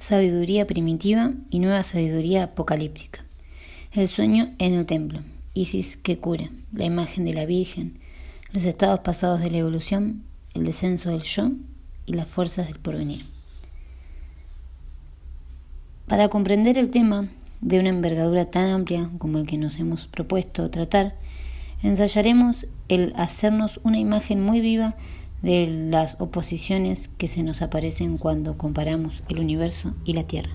Sabiduría primitiva y nueva sabiduría apocalíptica. El sueño en el templo. Isis que cura. La imagen de la Virgen. Los estados pasados de la evolución. El descenso del yo y las fuerzas del porvenir. Para comprender el tema de una envergadura tan amplia como el que nos hemos propuesto tratar, ensayaremos el hacernos una imagen muy viva de las oposiciones que se nos aparecen cuando comparamos el universo y la Tierra.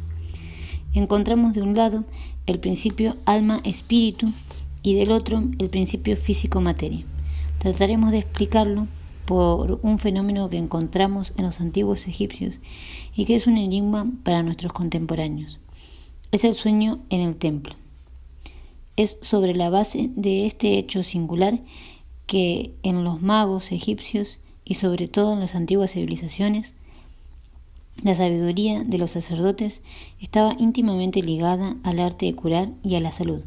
Encontramos de un lado el principio alma-espíritu y del otro el principio físico-materia. Trataremos de explicarlo por un fenómeno que encontramos en los antiguos egipcios y que es un enigma para nuestros contemporáneos. Es el sueño en el templo. Es sobre la base de este hecho singular que en los magos egipcios y sobre todo en las antiguas civilizaciones, la sabiduría de los sacerdotes estaba íntimamente ligada al arte de curar y a la salud.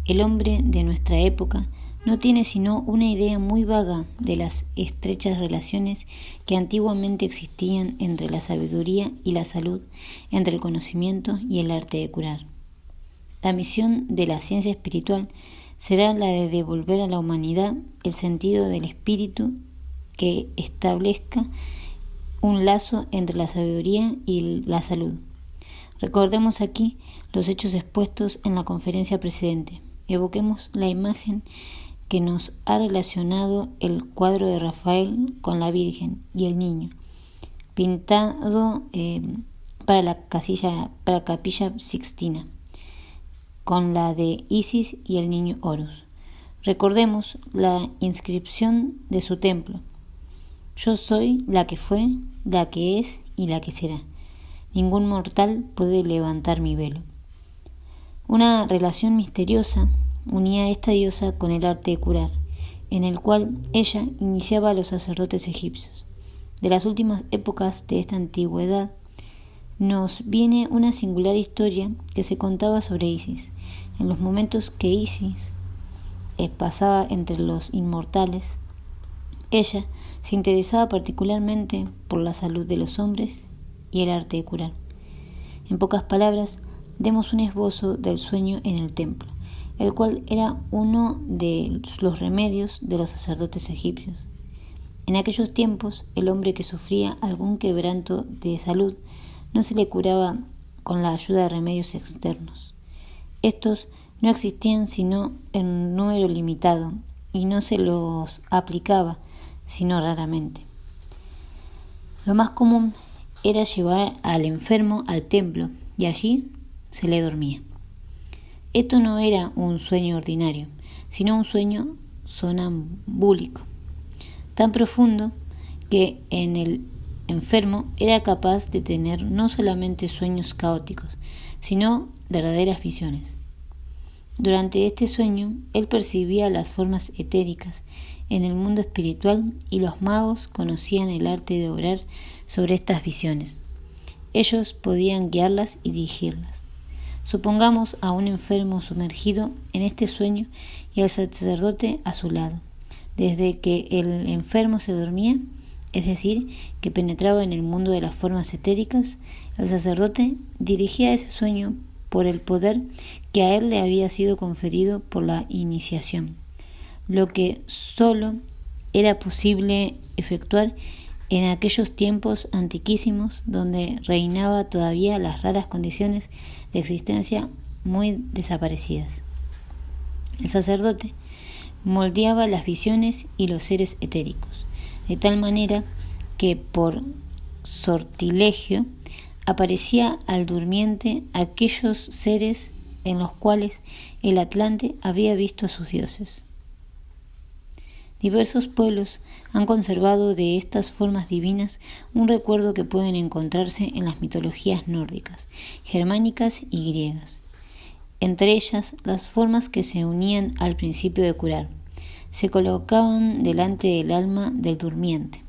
El hombre de nuestra época no tiene sino una idea muy vaga de las estrechas relaciones que antiguamente existían entre la sabiduría y la salud, entre el conocimiento y el arte de curar. La misión de la ciencia espiritual será la de devolver a la humanidad el sentido del espíritu que establezca un lazo entre la sabiduría y la salud. Recordemos aquí los hechos expuestos en la conferencia precedente. Evoquemos la imagen que nos ha relacionado el cuadro de Rafael con la Virgen y el Niño, pintado para la Capilla Sixtina, con la de Isis y el Niño Horus. Recordemos la inscripción de su templo: yo soy la que fue, la que es y la que será. Ningún mortal puede levantar mi velo. Una relación misteriosa unía a esta diosa con el arte de curar, en el cual ella iniciaba a los sacerdotes egipcios. De las últimas épocas de esta antigüedad nos viene una singular historia que se contaba sobre Isis. En los momentos que Isis pasaba entre los inmortales, ella se interesaba particularmente por la salud de los hombres y el arte de curar. En pocas palabras, demos un esbozo del sueño en el templo, el cual era uno de los remedios de los sacerdotes egipcios. En aquellos tiempos, el hombre que sufría algún quebranto de salud no se le curaba con la ayuda de remedios externos. Estos no existían sino en número limitado y no se los aplicaba sino raramente. Lo más común era llevar al enfermo al templo y allí se le dormía. Esto no era un sueño ordinario, sino un sueño sonambúlico, tan profundo que en el enfermo era capaz de tener no solamente sueños caóticos, sino verdaderas visiones. Durante este sueño, él percibía las formas etéricas en el mundo espiritual y los magos conocían el arte de obrar sobre estas visiones. Ellos podían guiarlas y dirigirlas. Supongamos a un enfermo sumergido en este sueño y al sacerdote a su lado. Desde que el enfermo se dormía, es decir, que penetraba en el mundo de las formas etéricas, el sacerdote dirigía ese sueño por el poder que a él le había sido conferido por la iniciación, lo que sólo era posible efectuar en aquellos tiempos antiquísimos donde reinaba todavía las raras condiciones de existencia muy desaparecidas. El sacerdote moldeaba las visiones y los seres etéricos, de tal manera que por sortilegio aparecía al durmiente aquellos seres en los cuales el Atlante había visto a sus dioses. Diversos pueblos han conservado de estas formas divinas un recuerdo que pueden encontrarse en las mitologías nórdicas, germánicas y griegas. Entre ellas, las formas que se unían al principio de curar se colocaban delante del alma del durmiente.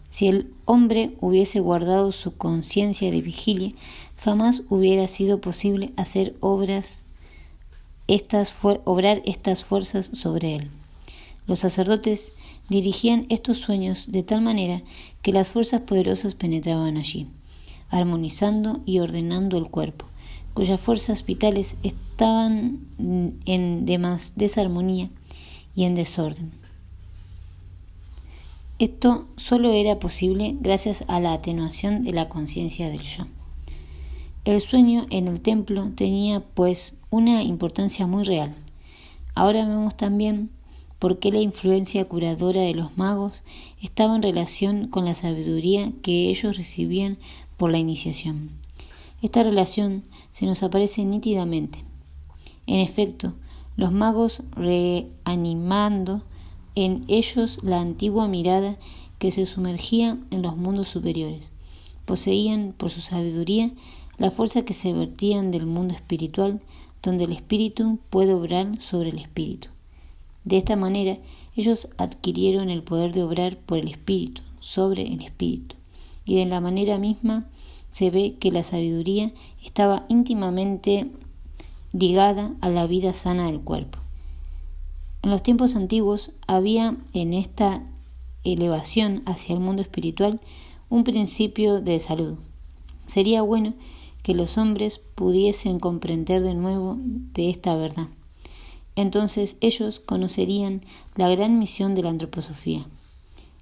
Si el hombre hubiese guardado su conciencia de vigilia, jamás hubiera sido posible hacer obrar estas fuerzas sobre él. Los sacerdotes dirigían estos sueños de tal manera que las fuerzas poderosas penetraban allí. armonizando y ordenando el cuerpo, cuyas fuerzas vitales estaban en desarmonía y en desorden. Esto solo era posible gracias a la atenuación de la conciencia del yo. El sueño en el templo tenía, pues, una importancia muy real. Ahora vemos también por qué la influencia curadora de los magos estaba en relación con la sabiduría que ellos recibían por la iniciación. Esta relación se nos aparece nítidamente. En efecto, los magos, reanimando en ellos la antigua mirada que se sumergía en los mundos superiores, poseían por su sabiduría la fuerza que se vertían del mundo espiritual, donde el espíritu puede obrar sobre el espíritu. De esta manera, ellos adquirieron el poder de obrar por el espíritu, sobre el espíritu, y de la manera misma se ve que la sabiduría estaba íntimamente ligada a la vida sana del cuerpo. En los tiempos antiguos había en esta elevación hacia el mundo espiritual un principio de salud. Sería bueno que los hombres pudiesen comprender de nuevo de esta verdad. Entonces ellos conocerían la gran misión de la antroposofía.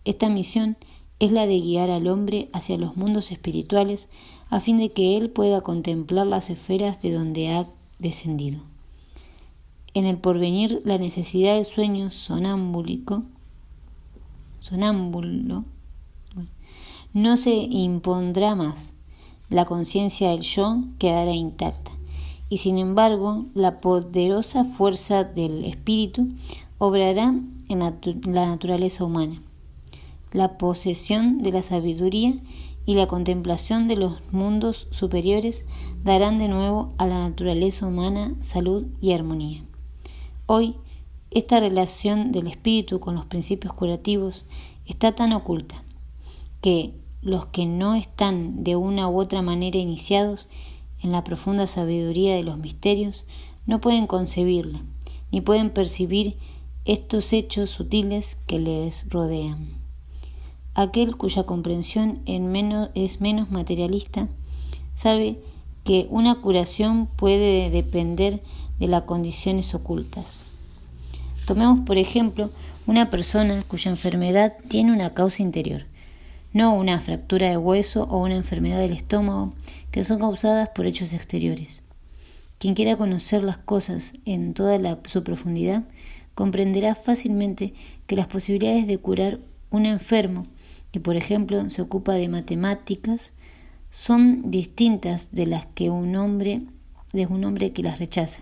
Esta misión es la de guiar al hombre hacia los mundos espirituales a fin de que él pueda contemplar las esferas de donde ha descendido. En el porvenir, la necesidad del sueño sonámbulo no se impondrá más. La conciencia del yo quedará intacta, y sin embargo, la poderosa fuerza del espíritu obrará en la naturaleza humana. La posesión de la sabiduría y la contemplación de los mundos superiores darán de nuevo a la naturaleza humana salud y armonía. Hoy, esta relación del espíritu con los principios curativos está tan oculta que los que no están de una u otra manera iniciados en la profunda sabiduría de los misterios no pueden concebirla, ni pueden percibir estos hechos sutiles que les rodean. Aquel cuya comprensión es menos materialista sabe que una curación puede depender de las condiciones ocultas. Tomemos, por ejemplo, una persona cuya enfermedad tiene una causa interior, no una fractura de hueso o una enfermedad del estómago que son causadas por hechos exteriores. Quien quiera conocer las cosas en toda su profundidad comprenderá fácilmente que las posibilidades de curar un enfermo que, por ejemplo, se ocupa de matemáticas son distintas de las que de un hombre que las rechaza.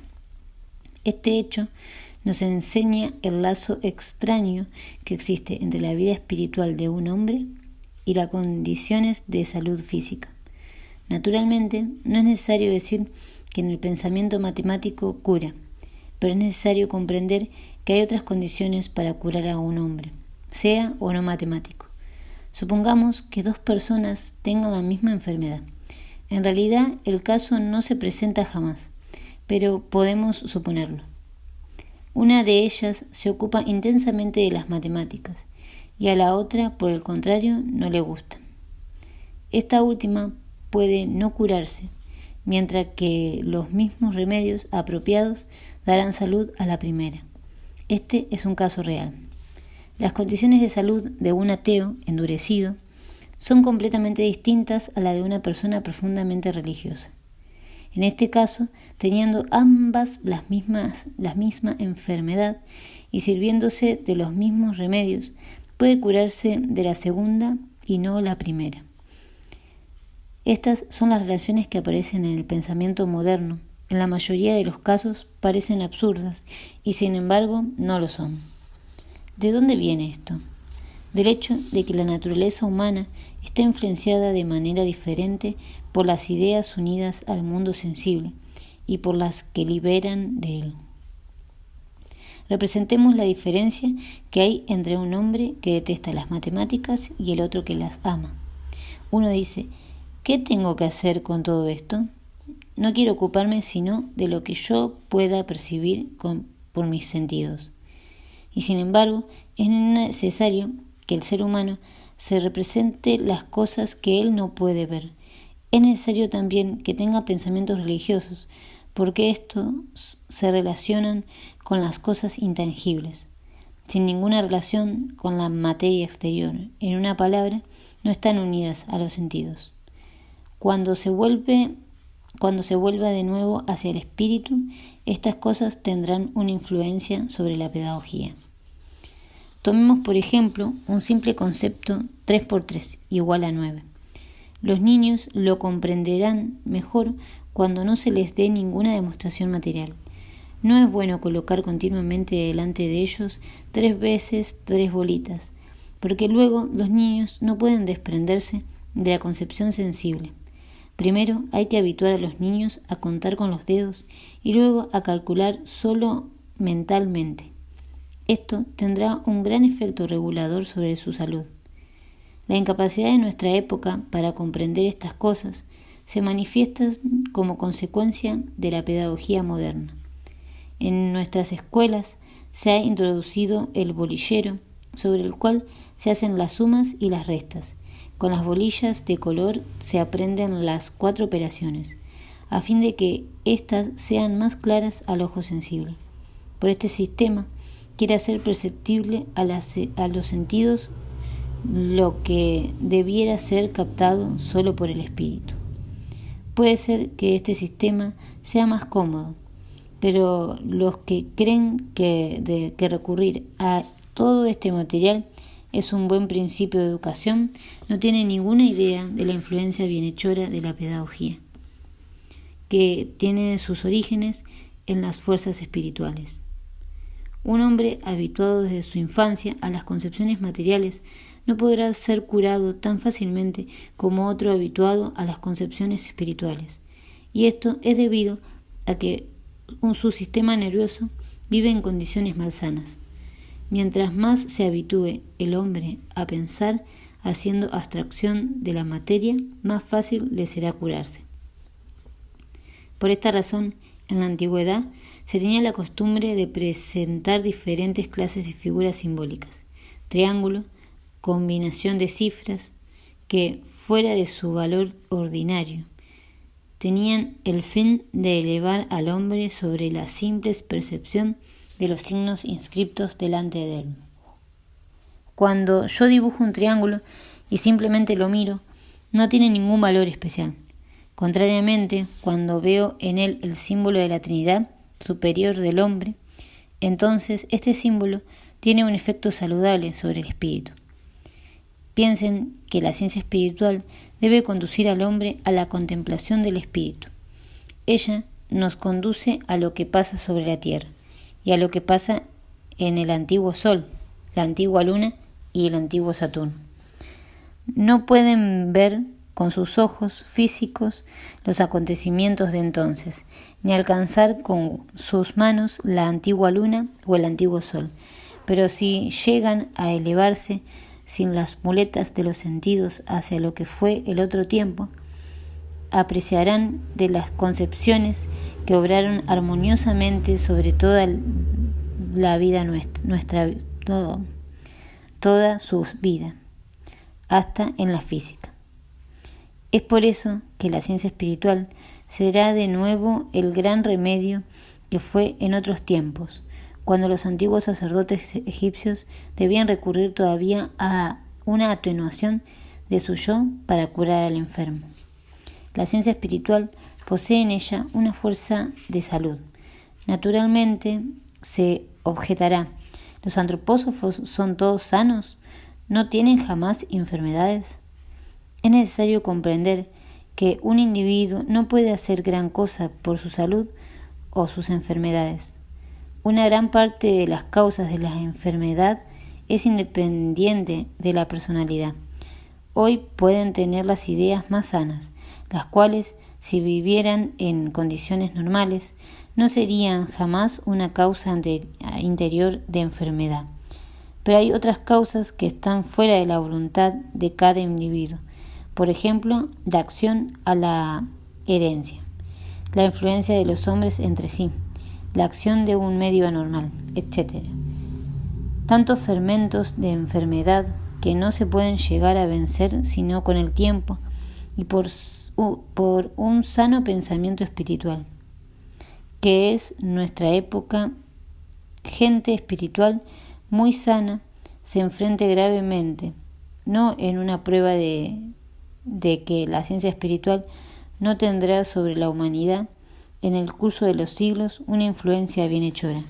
Este hecho nos enseña el lazo extraño que existe entre la vida espiritual de un hombre y las condiciones de salud física. Naturalmente, no es necesario decir que en el pensamiento matemático cura, pero es necesario comprender que hay otras condiciones para curar a un hombre, sea o no matemático. Supongamos que dos personas tengan la misma enfermedad. En realidad, el caso no se presenta jamás, pero podemos suponerlo. Una de ellas se ocupa intensamente de las matemáticas y a la otra, por el contrario, no le gusta. Esta última puede no curarse, mientras que los mismos remedios apropiados darán salud a la primera. Este es un caso real. Las condiciones de salud de un ateo endurecido son completamente distintas a la de una persona profundamente religiosa. En este caso, teniendo ambas la misma enfermedad y sirviéndose de los mismos remedios, puede curarse de la segunda y no la primera. Estas son las relaciones que aparecen en el pensamiento moderno. En la mayoría de los casos parecen absurdas y sin embargo no lo son. ¿De dónde viene esto? Del hecho de que la naturaleza humana está influenciada de manera diferente por las ideas unidas al mundo sensible y por las que liberan de él. Representemos la diferencia que hay entre un hombre que detesta las matemáticas y el otro que las ama. Uno dice, ¿qué tengo que hacer con todo esto? No quiero ocuparme sino de lo que yo pueda percibir por mis sentidos. Y sin embargo, es necesario que el ser humano se represente las cosas que él no puede ver. Es necesario también que tenga pensamientos religiosos, porque estos se relacionan con las cosas intangibles, sin ninguna relación con la materia exterior. En una palabra, no están unidas a los sentidos. Cuando se vuelva de nuevo hacia el espíritu, estas cosas tendrán una influencia sobre la pedagogía. Tomemos, por ejemplo, un simple concepto 3 por 3 igual a 9. Los niños lo comprenderán mejor cuando no se les dé ninguna demostración material. No es bueno colocar continuamente delante de ellos 3 veces 3 bolitas, porque luego los niños no pueden desprenderse de la concepción sensible. Primero hay que habituar a los niños a contar con los dedos y luego a calcular solo mentalmente. Esto tendrá un gran efecto regulador sobre su salud. La incapacidad de nuestra época para comprender estas cosas se manifiesta como consecuencia de la pedagogía moderna. En nuestras escuelas se ha introducido el bolillero, sobre el cual se hacen las sumas y las restas. Con las bolillas de color se aprenden las 4 operaciones, a fin de que éstas sean más claras al ojo sensible. Por este sistema quiere hacer perceptible a los sentidos lo que debiera ser captado solo por el espíritu. Puede ser que este sistema sea más cómodo, pero los que creen que recurrir a todo este material es un buen principio de educación no tienen ninguna idea de la influencia bienhechora de la pedagogía, que tiene sus orígenes en las fuerzas espirituales. Un hombre habituado desde su infancia a las concepciones materiales no podrá ser curado tan fácilmente como otro habituado a las concepciones espirituales, y esto es debido a que su sistema nervioso vive en condiciones malsanas. Mientras más se habitúe el hombre a pensar haciendo abstracción de la materia, más fácil le será curarse. Por esta razón, en la antigüedad se tenía la costumbre de presentar diferentes clases de figuras simbólicas: triángulo, combinación de cifras que, fuera de su valor ordinario, tenían el fin de elevar al hombre sobre la simple percepción de los signos inscriptos delante de él. Cuando yo dibujo un triángulo y simplemente lo miro, no tiene ningún valor especial. Contrariamente, cuando veo en él el símbolo de la Trinidad superior del hombre, entonces este símbolo tiene un efecto saludable sobre el espíritu. Piensen que la ciencia espiritual debe conducir al hombre a la contemplación del espíritu. Ella nos conduce a lo que pasa sobre la tierra y a lo que pasa en el antiguo Sol, la antigua Luna y el antiguo Saturno. No pueden ver con sus ojos físicos los acontecimientos de entonces, ni alcanzar con sus manos la antigua Luna o el antiguo Sol, pero si llegan a elevarse sin las muletas de los sentidos hacia lo que fue el otro tiempo, apreciarán de las concepciones que obraron armoniosamente sobre toda la vida toda su vida, hasta en la física. Es por eso que la ciencia espiritual será de nuevo el gran remedio que fue en otros tiempos, cuando los antiguos sacerdotes egipcios debían recurrir todavía a una atenuación de su yo para curar al enfermo. La ciencia espiritual posee en ella una fuerza de salud. Naturalmente, se objetará: ¿los antropósofos son todos sanos? ¿No tienen jamás enfermedades? Es necesario comprender que un individuo no puede hacer gran cosa por su salud o sus enfermedades. Una gran parte de las causas de la enfermedad es independiente de la personalidad. Hoy pueden tener las ideas más sanas, las cuales, si vivieran en condiciones normales, no serían jamás una causa interior de enfermedad. Pero hay otras causas que están fuera de la voluntad de cada individuo. Por ejemplo, la acción a la herencia, la influencia de los hombres entre sí, la acción de un medio anormal, etc. Tantos fermentos de enfermedad que no se pueden llegar a vencer sino con el tiempo y por por un sano pensamiento espiritual, que es nuestra época. Gente espiritual muy sana se enfrente gravemente, no en una prueba de que la ciencia espiritual no tendrá sobre la humanidad en el curso de los siglos una influencia bienhechora.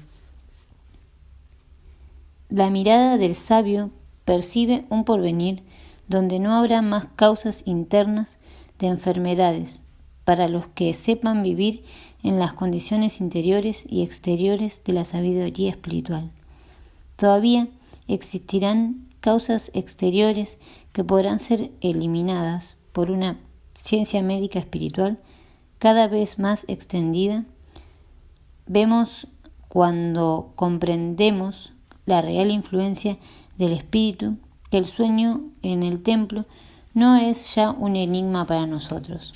La mirada del sabio percibe un porvenir donde no habrá más causas internas de enfermedades para los que sepan vivir en las condiciones interiores y exteriores de la sabiduría espiritual. Todavía existirán causas exteriores que podrán ser eliminadas por una ciencia médica espiritual cada vez más extendida. Vemos cuando comprendemos la real influencia del espíritu que el sueño en el templo no es ya un enigma para nosotros.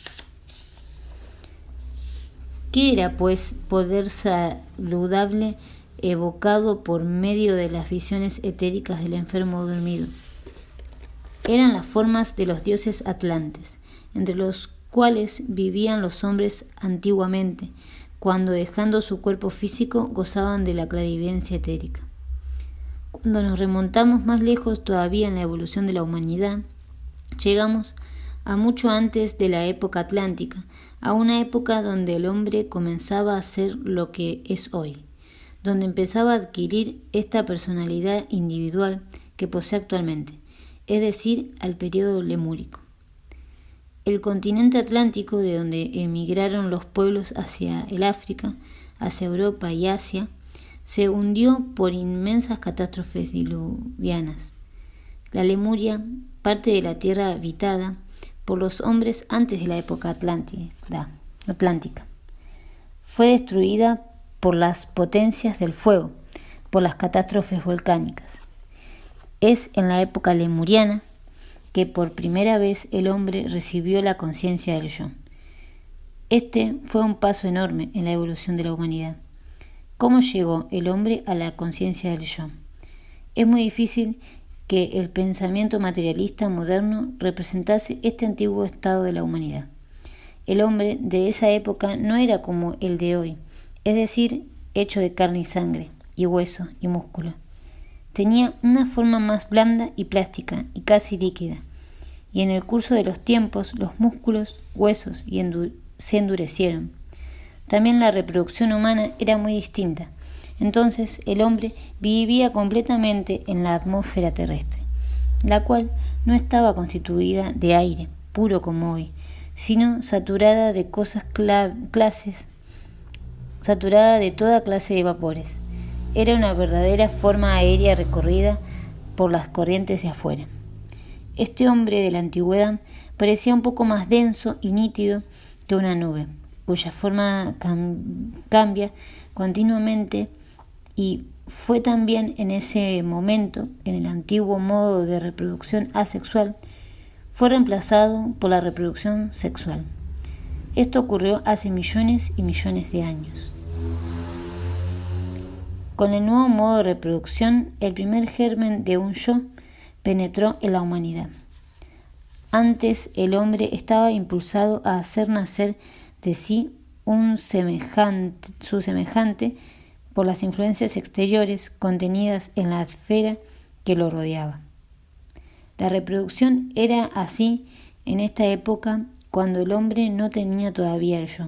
¿Qué era, pues, poder saludable evocado por medio de las visiones etéricas del enfermo dormido? Eran las formas de los dioses atlantes, entre los cuales vivían los hombres antiguamente, cuando dejando su cuerpo físico gozaban de la clarividencia etérica. Cuando nos remontamos más lejos todavía en la evolución de la humanidad, llegamos a mucho antes de la época atlántica, a una época donde el hombre comenzaba a ser lo que es hoy, donde empezaba a adquirir esta personalidad individual que posee actualmente, es decir, al periodo lemúrico. El continente atlántico, de donde emigraron los pueblos hacia el África, hacia Europa y Asia, se hundió por inmensas catástrofes diluvianas. La Lemuria, parte de la tierra habitada por los hombres antes de la época atlántica, fue destruida por las potencias del fuego, por las catástrofes volcánicas. Es en la época lemuriana que por primera vez el hombre recibió la conciencia del yo. Este fue un paso enorme en la evolución de la humanidad. ¿Cómo llegó el hombre a la conciencia del yo? Es muy difícil que el pensamiento materialista moderno representase este antiguo estado de la humanidad. El hombre de esa época no era como el de hoy, es decir, hecho de carne y sangre, y hueso y músculo. Tenía una forma más blanda y plástica y casi líquida, y en el curso de los tiempos los músculos, huesos se endurecieron. También la reproducción humana era muy distinta. Entonces el hombre vivía completamente en la atmósfera terrestre, la cual no estaba constituida de aire puro como hoy, sino saturada de saturada de toda clase de vapores. Era una verdadera forma aérea recorrida por las corrientes de afuera. Este hombre de la antigüedad parecía un poco más denso y nítido que una nube, cuya forma cambia continuamente, y fue también en ese momento, en el antiguo modo de reproducción asexual, fue reemplazado por la reproducción sexual. Esto ocurrió hace millones y millones de años. Con el nuevo modo de reproducción, el primer germen de un yo penetró en la humanidad. Antes el hombre estaba impulsado a hacer nacer de sí su semejante por las influencias exteriores contenidas en la esfera que lo rodeaba. La reproducción era así en esta época cuando el hombre no tenía todavía el yo,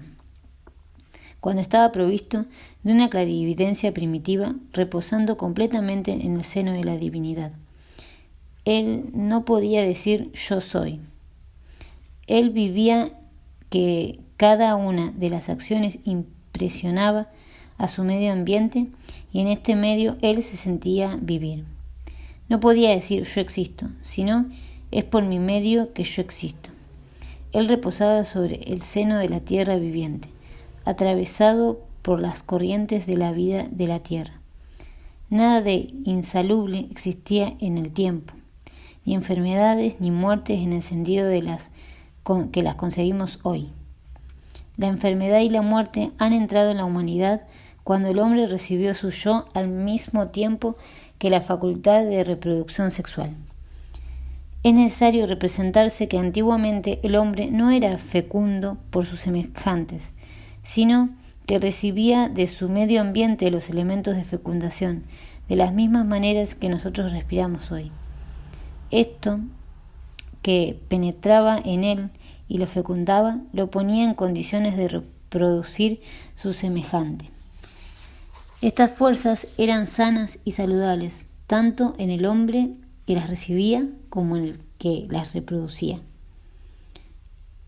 cuando estaba provisto de una clarividencia primitiva reposando completamente en el seno de la divinidad. Él no podía decir yo soy. Él vivía que cada una de las acciones impresionaba a su medio ambiente y en este medio él se sentía vivir. No podía decir yo existo, sino es por mi medio que yo existo. Él reposaba sobre el seno de la tierra viviente, atravesado por las corrientes de la vida de la tierra. Nada de insalubre existía en el tiempo, ni enfermedades ni muertes en el sentido de que las concebimos hoy. La enfermedad y la muerte han entrado en la humanidad cuando el hombre recibió su yo al mismo tiempo que la facultad de reproducción sexual. Es necesario representarse que antiguamente el hombre no era fecundo por sus semejantes, sino que recibía de su medio ambiente los elementos de fecundación, de las mismas maneras que nosotros respiramos hoy. Esto que penetraba en él y lo fecundaba, lo ponía en condiciones de reproducir su semejante. Estas fuerzas eran sanas y saludables, tanto en el hombre que las recibía como en el que las reproducía.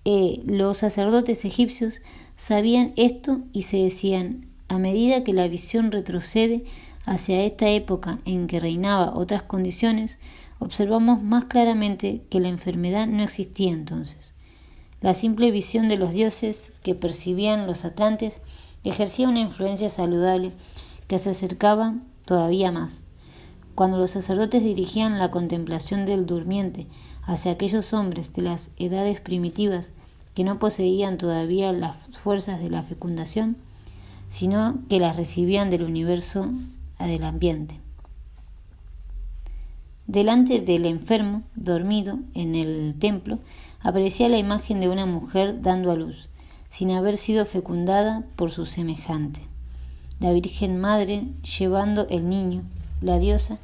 Los sacerdotes egipcios sabían esto y se decían: a medida que la visión retrocede hacia esta época en que reinaba otras condiciones, observamos más claramente que la enfermedad no existía entonces. La simple visión de los dioses que percibían los atlantes ejercía una influencia saludable que se acercaba todavía más. Cuando los sacerdotes dirigían la contemplación del durmiente hacia aquellos hombres de las edades primitivas que no poseían todavía las fuerzas de la fecundación, sino que las recibían del universo del ambiente. Delante del enfermo, dormido en el templo, aparecía la imagen de una mujer dando a luz, sin haber sido fecundada por su semejante. La Virgen Madre llevando el niño, la diosa,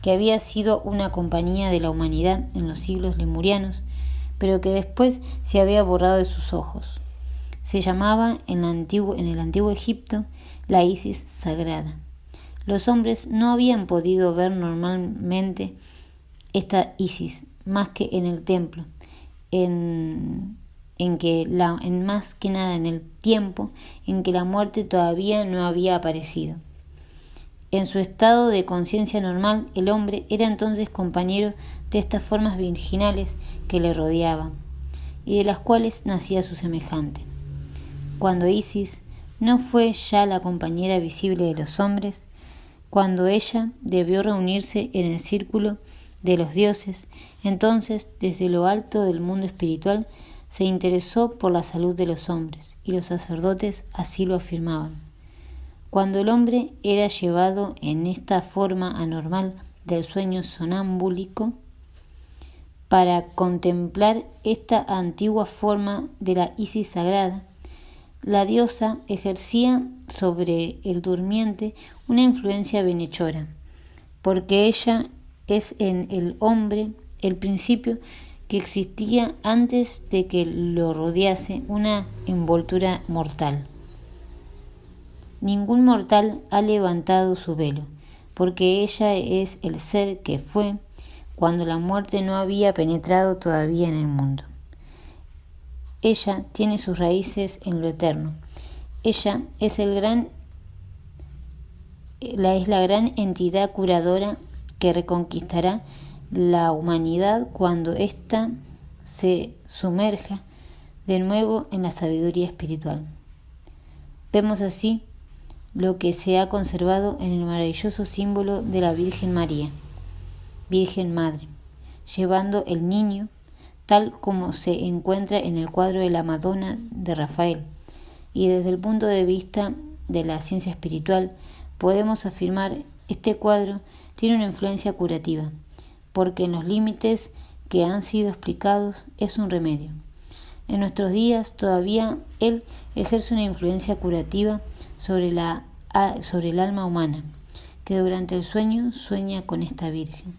que había sido una compañía de la humanidad en los siglos lemurianos, pero que después se había borrado de sus ojos. Se llamaba en el antiguo Egipto la Isis sagrada. Los hombres no habían podido ver normalmente esta Isis más que en el templo, más que nada en el tiempo en que la muerte todavía no había aparecido. En su estado de conciencia normal, el hombre era entonces compañero de estas formas virginales que le rodeaban y de las cuales nacía su semejante. Cuando Isis no fue ya la compañera visible de los hombres, cuando ella debió reunirse en el círculo de los dioses, entonces desde lo alto del mundo espiritual se interesó por la salud de los hombres, y los sacerdotes así lo afirmaban. Cuando el hombre era llevado en esta forma anormal del sueño sonámbulico para contemplar esta antigua forma de la Isis sagrada, la diosa ejercía sobre el durmiente una influencia bienhechora, porque ella es en el hombre el principio que existía antes de que lo rodease una envoltura mortal. Ningún mortal ha levantado su velo, porque ella es el ser que fue cuando la muerte no había penetrado todavía en el mundo. Ella tiene sus raíces en lo eterno. Ella es la gran entidad curadora que reconquistará la humanidad cuando ésta se sumerja de nuevo en la sabiduría espiritual. Vemos así lo que se ha conservado en el maravilloso símbolo de la Virgen María, Virgen Madre, llevando el niño, tal como se encuentra en el cuadro de la Madonna de Rafael. Y desde el punto de vista de la ciencia espiritual, podemos afirmar este cuadro tiene una influencia curativa, porque en los límites que han sido explicados es un remedio. En nuestros días todavía él ejerce una influencia curativa sobre el alma humana, que durante el sueño sueña con esta Virgen.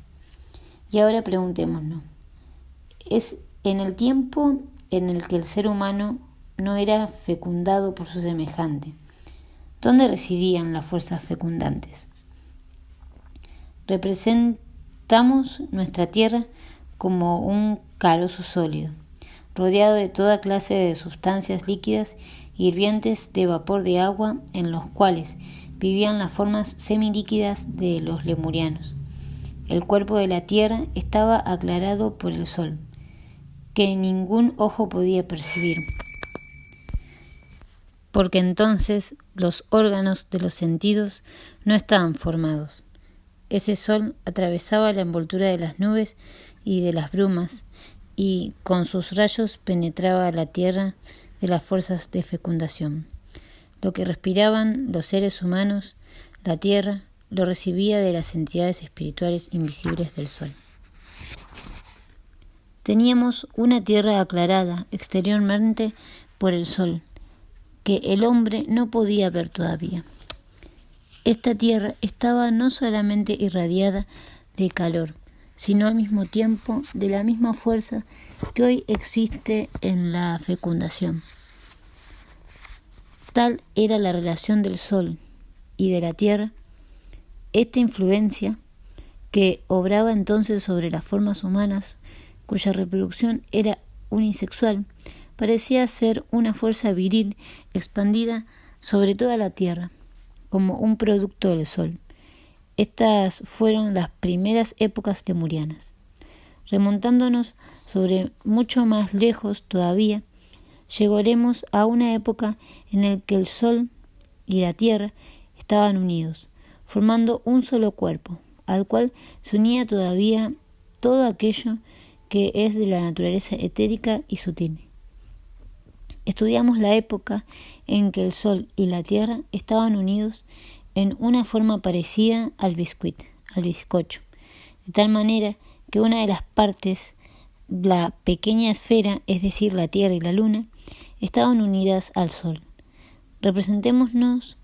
Y ahora preguntémonos, ¿es en el tiempo en el que el ser humano no era fecundado por su semejante? ¿Dónde residían las fuerzas fecundantes? Representamos nuestra tierra como un carozo sólido, rodeado de toda clase de sustancias líquidas hirvientes de vapor de agua, en los cuales vivían las formas semilíquidas de los lemurianos. El cuerpo de la tierra estaba aclarado por el sol, que ningún ojo podía percibir, porque entonces los órganos de los sentidos no estaban formados. Ese sol atravesaba la envoltura de las nubes y de las brumas, y con sus rayos penetraba a la tierra de las fuerzas de fecundación. Lo que respiraban los seres humanos, la tierra, lo recibía de las entidades espirituales invisibles del sol. Teníamos una tierra aclarada exteriormente por el sol, que el hombre no podía ver todavía. Esta tierra estaba no solamente irradiada de calor, sino al mismo tiempo de la misma fuerza que hoy existe en la fecundación. Tal era la relación del sol y de la tierra, esta influencia que obraba entonces sobre las formas humanas, cuya reproducción era unisexual, parecía ser una fuerza viril expandida sobre toda la tierra, como un producto del sol. Estas fueron las primeras épocas lemurianas. Remontándonos sobre mucho más lejos todavía, llegaremos a una época en la que el sol y la tierra estaban unidos, formando un solo cuerpo, al cual se unía todavía todo aquello que es de la naturaleza etérica y sutil. Estudiamos la época en que el sol y la tierra estaban unidos en una forma parecida al bizcocho, de tal manera que una de las partes, la pequeña esfera, es decir, la tierra y la luna, estaban unidas al sol. Representémonos,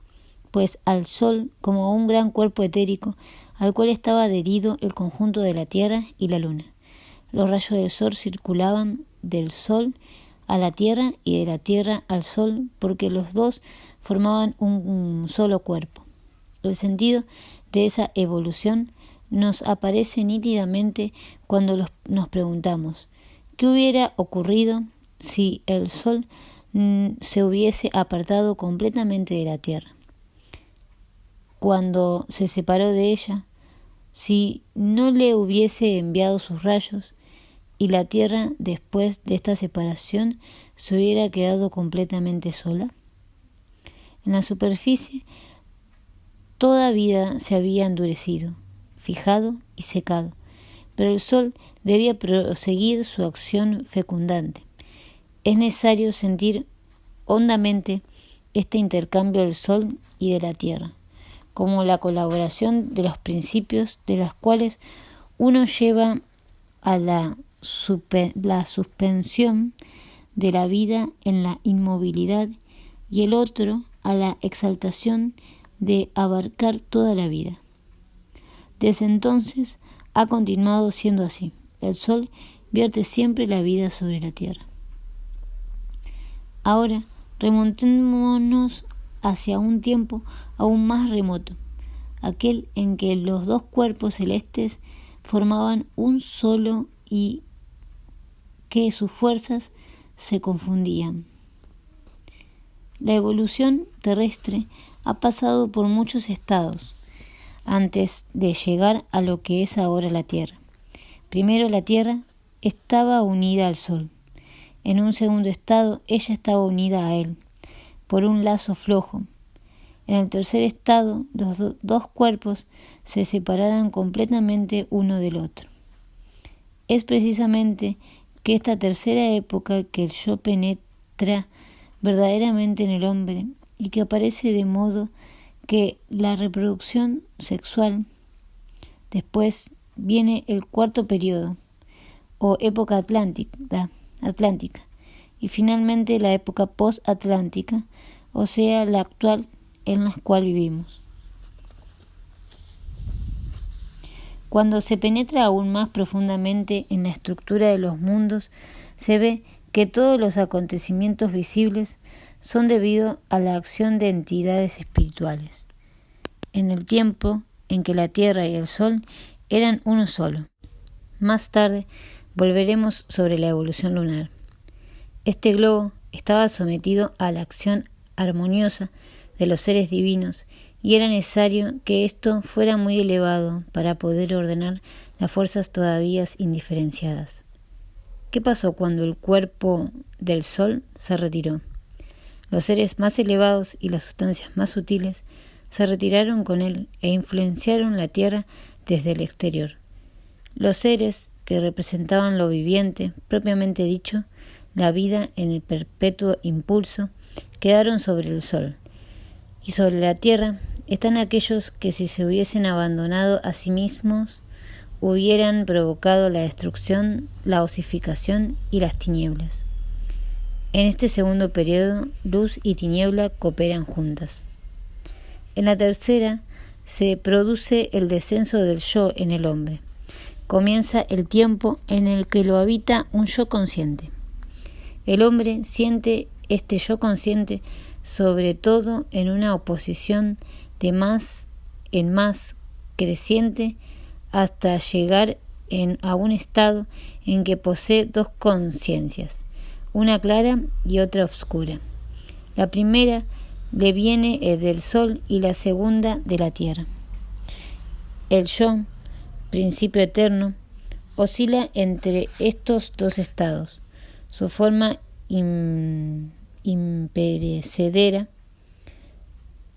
pues, al sol como un gran cuerpo etérico al cual estaba adherido el conjunto de la tierra y la luna. Los rayos del sol circulaban del sol a la tierra y de la tierra al sol, porque los dos formaban un solo cuerpo. El sentido de esa evolución nos aparece nítidamente cuando nos preguntamos ¿qué hubiera ocurrido si el sol se hubiese apartado completamente de la tierra? Cuando se separó de ella, si no le hubiese enviado sus rayos, y la tierra después de esta separación se hubiera quedado completamente sola. En la superficie toda vida se había endurecido, fijado y secado, pero el sol debía proseguir su acción fecundante. Es necesario sentir hondamente este intercambio del sol y de la tierra, como la colaboración de los principios de los cuales uno lleva a la suspensión de la vida en la inmovilidad y el otro a la exaltación de abarcar toda la vida. Desde entonces ha continuado siendo así. El sol vierte siempre la vida sobre la tierra. Ahora remontémonos hacia un tiempo aún más remoto, aquel en que los dos cuerpos celestes formaban un solo y que sus fuerzas se confundían. La evolución terrestre ha pasado por muchos estados antes de llegar a lo que es ahora la Tierra. Primero la Tierra estaba unida al Sol. En un segundo estado ella estaba unida a él por un lazo flojo. En el tercer estado los dos cuerpos se separaran completamente uno del otro. Es precisamente que esta tercera época que el yo penetra verdaderamente en el hombre y que aparece de modo que la reproducción sexual, después viene el cuarto periodo o época atlántica y finalmente la época post-atlántica, o sea, la actual en la cual vivimos. Cuando se penetra aún más profundamente en la estructura de los mundos, se ve que todos los acontecimientos visibles son debido a la acción de entidades espirituales, en el tiempo en que la Tierra y el Sol eran uno solo. Más tarde volveremos sobre la evolución lunar. Este globo estaba sometido a la acción armoniosa de los seres divinos y era necesario que esto fuera muy elevado para poder ordenar las fuerzas todavía indiferenciadas. ¿Qué pasó cuando el cuerpo del Sol se retiró? Los seres más elevados y las sustancias más sutiles se retiraron con él e influenciaron la Tierra desde el exterior. Los seres que representaban lo viviente, propiamente dicho, la vida en el perpetuo impulso, quedaron sobre el Sol. Y sobre la Tierra están aquellos que si se hubiesen abandonado a sí mismos hubieran provocado la destrucción, la osificación y las tinieblas. En este segundo periodo, luz y tiniebla cooperan juntas. En la tercera, se produce el descenso del yo en el hombre. Comienza el tiempo en el que lo habita un yo consciente. El hombre siente este yo consciente sobre todo en una oposición de más en más creciente hasta llegar a un estado en que posee dos conciencias, una clara y otra oscura. La primera le viene del sol y la segunda de la tierra. El yo, principio eterno, oscila entre estos dos estados. Su forma imperecedera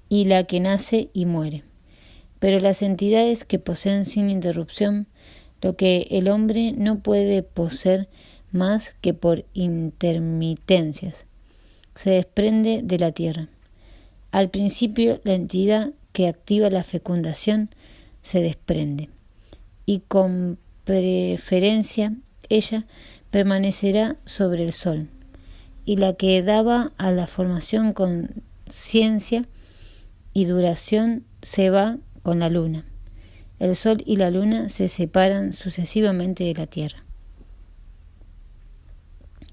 y la que nace y muere. Pero las entidades que poseen sin interrupción lo que el hombre no puede poseer más que por intermitencias, se desprende de la tierra. Al principio, la entidad que activa la fecundación se desprende, y con preferencia ella permanecerá sobre el sol, y la que daba a la formación conciencia y duración se va con la luna. El sol y la luna se separan sucesivamente de la tierra.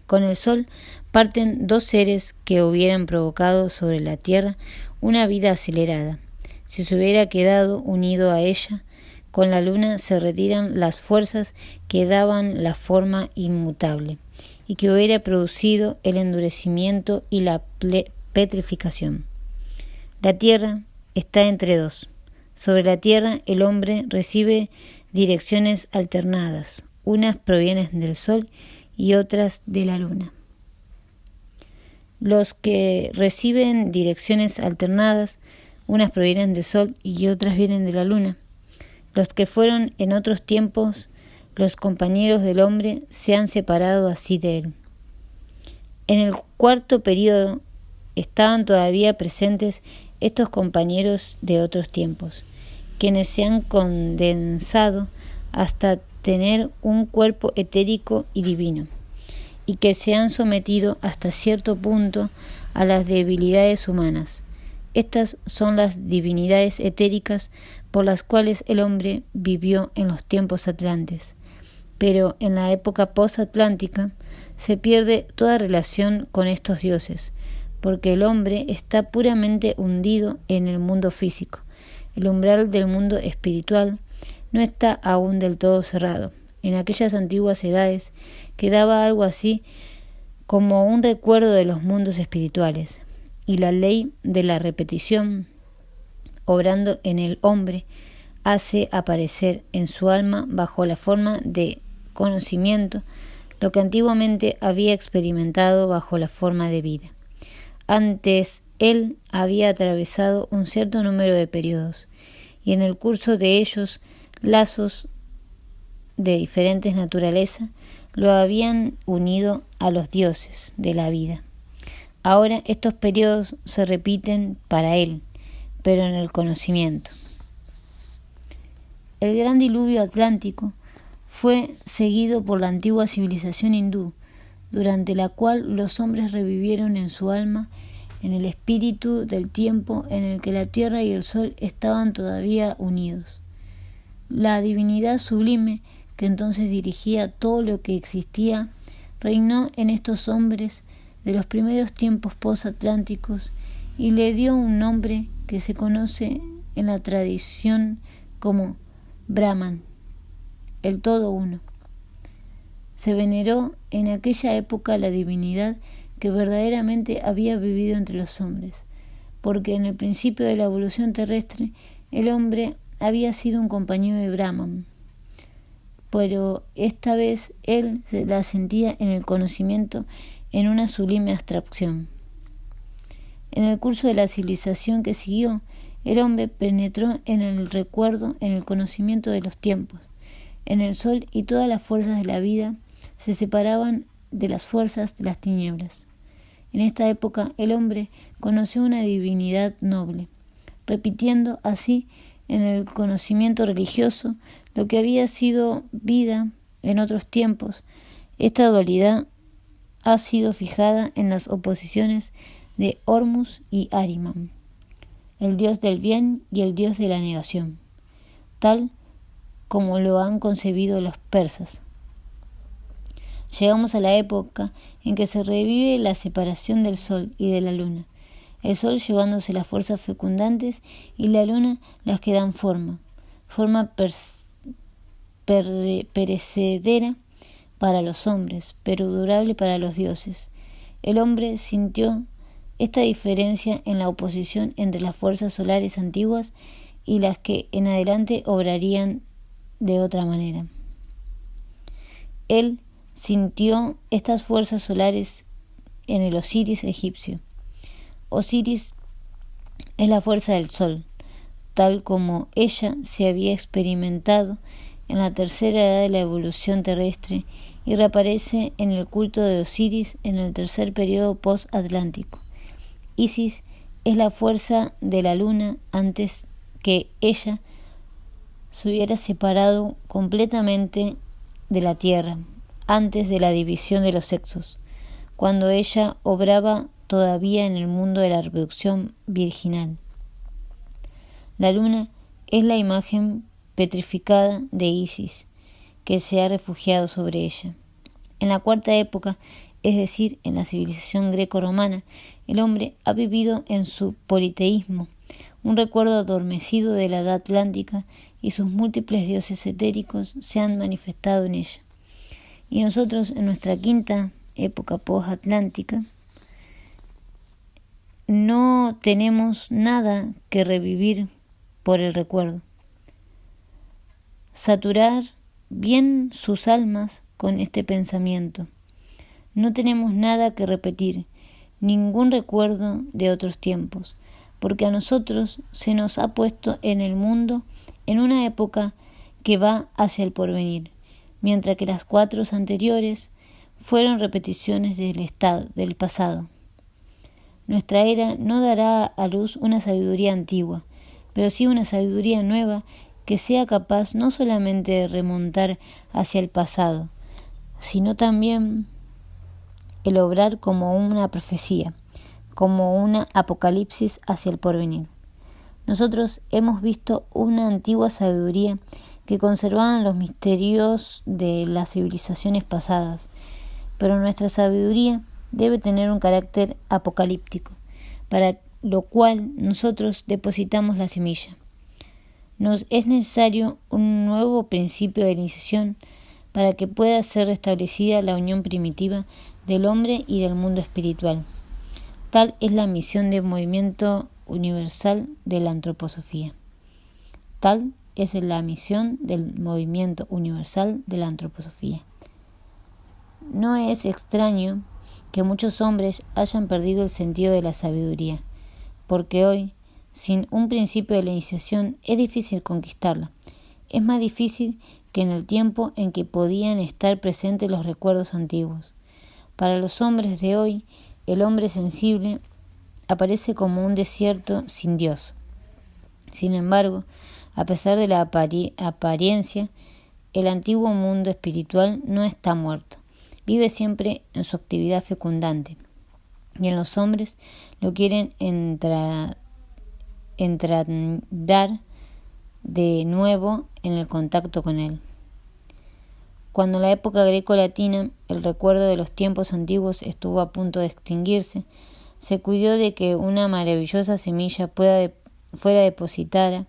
Con el sol parten dos seres que hubieran provocado sobre la tierra una vida acelerada. Si se hubiera quedado unido a ella, con la luna se retiran las fuerzas que daban la forma inmutable y que hubiera producido el endurecimiento y la petrificación. La tierra está entre dos. Sobre la tierra el hombre recibe direcciones alternadas, unas provienen del sol y otras de la luna. Los que reciben direcciones alternadas, unas provienen del sol y otras vienen de la luna. Los que fueron en otros tiempos los compañeros del hombre se han separado así de él. En el cuarto período estaban todavía presentes estos compañeros de otros tiempos, quienes se han condensado hasta tener un cuerpo etérico y divino, y que se han sometido hasta cierto punto a las debilidades humanas. Estas son las divinidades etéricas por las cuales el hombre vivió en los tiempos atlantes, pero en la época posatlántica se pierde toda relación con estos dioses, porque el hombre está puramente hundido en el mundo físico. El umbral del mundo espiritual no está aún del todo cerrado. En aquellas antiguas edades quedaba algo así como un recuerdo de los mundos espirituales, y la ley de la repetición, obrando en el hombre, hace aparecer en su alma, bajo la forma de conocimiento, lo que antiguamente había experimentado bajo la forma de vida. Antes él había atravesado un cierto número de periodos, y en el curso de ellos lazos de diferentes naturaleza lo habían unido a los dioses de la vida. Ahora estos periodos se repiten para él, pero en el conocimiento. El gran diluvio atlántico fue seguido por la antigua civilización hindú, durante la cual los hombres revivieron en su alma en el espíritu del tiempo en el que la tierra y el sol estaban todavía unidos. La divinidad sublime, que entonces dirigía todo lo que existía, reinó en estos hombres de los primeros tiempos posatlánticos y le dio un nombre que se conoce en la tradición como Brahman, el todo uno. Se veneró en aquella época la divinidad que verdaderamente había vivido entre los hombres, porque en el principio de la evolución terrestre el hombre había sido un compañero de Brahman, pero esta vez él se la sentía en el conocimiento en una sublime abstracción. En el curso de la civilización que siguió, el hombre penetró en el recuerdo, en el conocimiento de los tiempos. En el sol y todas las fuerzas de la vida se separaban de las fuerzas de las tinieblas. En esta época el hombre conoció una divinidad noble, repitiendo así en el conocimiento religioso lo que había sido vida en otros tiempos. Esta dualidad ha sido fijada en las oposiciones de Hormuz y Ahriman, el dios del bien y el dios de la negación, tal como lo han concebido los persas. Llegamos a la época en que se revive la separación del sol y de la luna, el sol llevándose las fuerzas fecundantes y la luna las que dan forma perecedera para los hombres, pero durable para los dioses. El hombre sintió esta diferencia en la oposición entre las fuerzas solares antiguas y las que en adelante obrarían de otra manera. Él sintió estas fuerzas solares en el Osiris egipcio. Osiris es la fuerza del sol, tal como ella se había experimentado en la tercera edad de la evolución terrestre y reaparece en el culto de Osiris en el tercer periodo post-atlántico. Isis es la fuerza de la luna antes que ella se hubiera separado completamente de la tierra, antes de la división de los sexos, cuando ella obraba todavía en el mundo de la reproducción virginal. La luna es la imagen petrificada de Isis, que se ha refugiado sobre ella. En la cuarta época, es decir, en la civilización greco-romana, el hombre ha vivido en su politeísmo, un recuerdo adormecido de la edad atlántica, y sus múltiples dioses etéricos se han manifestado en ella. Y nosotros, en nuestra quinta época post-atlántica, no tenemos nada que revivir por el recuerdo. Saturar bien sus almas con este pensamiento. No tenemos nada que repetir, ningún recuerdo de otros tiempos, porque a nosotros se nos ha puesto en el mundo en una época que va hacia el porvenir, mientras que las 4 anteriores fueron repeticiones del pasado. Nuestra era no dará a luz una sabiduría antigua, pero sí una sabiduría nueva que sea capaz no solamente de remontar hacia el pasado, sino también el obrar como una profecía, como una apocalipsis hacia el porvenir. Nosotros hemos visto una antigua sabiduría que conservaban los misterios de las civilizaciones pasadas, pero nuestra sabiduría debe tener un carácter apocalíptico, para lo cual nosotros depositamos la semilla. Nos es necesario un nuevo principio de iniciación para que pueda ser restablecida la unión primitiva del hombre y del mundo espiritual. Tal es la misión del movimiento universal de la antroposofía. Tal es la misión del movimiento universal de la antroposofía. No es extraño que muchos hombres hayan perdido el sentido de la sabiduría, porque hoy, sin un principio de la iniciación, es difícil conquistarla. Es más difícil que en el tiempo en que podían estar presentes los recuerdos antiguos. Para los hombres de hoy, el hombre sensible aparece como un desierto sin Dios. Sin embargo, a pesar de la apariencia, el antiguo mundo espiritual no está muerto. Vive siempre en su actividad fecundante. Y en los hombres lo quieren entrar de nuevo en el contacto con él. Cuando en la época greco-latina el recuerdo de los tiempos antiguos estuvo a punto de extinguirse, se cuidó de que una maravillosa semilla fuera depositada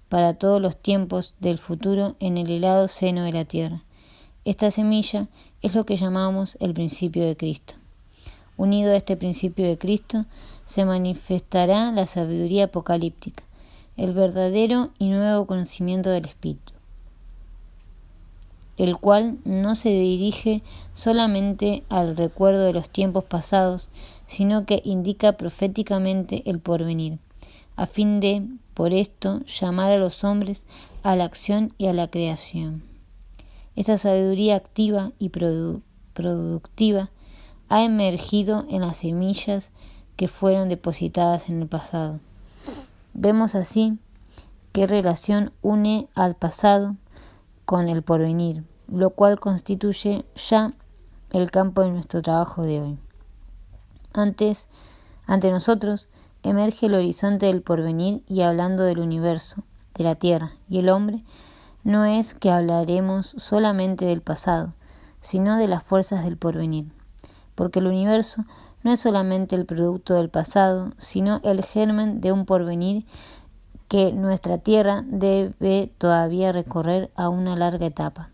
para todos los tiempos del futuro en el helado seno de la tierra. Esta semilla es lo que llamamos el principio de Cristo. Unido a este principio de Cristo se manifestará la sabiduría apocalíptica, el verdadero y nuevo conocimiento del Espíritu, el cual no se dirige solamente al recuerdo de los tiempos pasados, sino que indica proféticamente el porvenir, a fin de, por esto, llamar a los hombres a la acción y a la creación. Esta sabiduría activa y productiva ha emergido en las semillas que fueron depositadas en el pasado. Vemos así qué relación une al pasado con el porvenir, lo cual constituye ya el campo de nuestro trabajo de hoy. Ante nosotros emerge el horizonte del porvenir, y hablando del universo, de la tierra y el hombre, no es que hablaremos solamente del pasado, sino de las fuerzas del porvenir, porque el universo no es solamente el producto del pasado, sino el germen de un porvenir que nuestra tierra debe todavía recorrer a una larga etapa.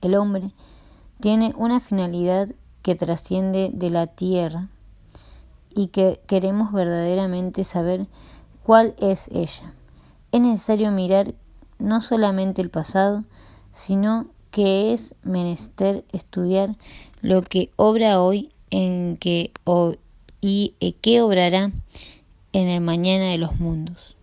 El hombre tiene una finalidad que trasciende de la tierra y que queremos verdaderamente saber cuál es ella. Es necesario mirar no solamente el pasado, sino que es menester estudiar lo que obra hoy y que obrará en el mañana de los mundos.